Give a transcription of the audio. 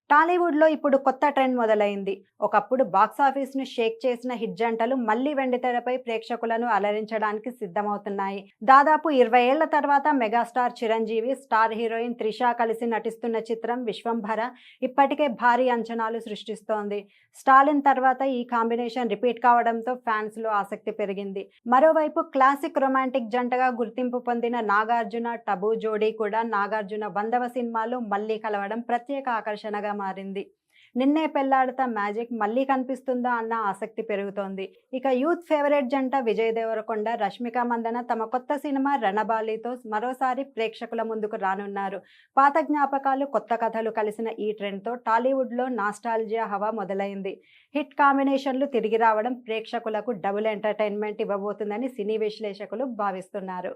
టాలీవుడ్‌లో ఇప్పుడు కొత్త ట్రెండ్ మొదలైంది. ఒకప్పుడు బాక్సాఫీస్‌ను షేక్ చేసిన హిట్ జంటలు మళ్లీ వెండితెరపై ప్రేక్షకులను అలరించడానికి సిద్ధమవుతున్నాయి. దాదాపు 20 ఏళ్ల తర్వాత megastar Chiranjeevi, star heroine Trisha కలిసి నటిస్తున్న చిత్రం 'విశ్వంభర' ఇప్పటికే భారీ అంచనాలు సృష్టిస్తోంది. 'స్టాలిన్' తర్వాత ఈ కాంబినేషన్ రిపీట్ కావడంతో ఫ్యాన్స్‌లో ఆసక్తి పెరిగింది. మరోవైపు క్లాసిక్ రొమాంటిక్ జంటగా గుర్తింపు పొందిన నాగార్జున, టబు జోడీ కూడా నాగార్జున 100వ సినిమాలో మళ్లీ కలవడం ప్రత్యేక ఆకర్షణగా మారింది. 'నిన్నే పెళ్లాడతా మ్యాజిక్' మళ్లీ కనిపిస్తుందా అన్న ఆసక్తి పెరుగుతోంది. ఇక యూత్ ఫేవరెట్ జంట విజయ్ దేవరకొండ, రష్మిక మందన తమ కొత్త సినిమా 'రణబాలి'తో మరోసారి ప్రేక్షకుల ముందుకు రానున్నారు. పాత జ్ఞాపకాలు, కొత్త కథలు కలిసిన ఈ ట్రెండ్‌తో టాలీవుడ్‌లో నాస్టాల్జియా హవా మొదలైంది. హిట్ కాంబినేషన్లు తిరిగి రావడం ప్రేక్షకులకు డబుల్ ఎంటర్‌టైన్‌మెంట్ ఇవ్వబోతుందని సినీ విశ్లేషకులు భావిస్తున్నారు.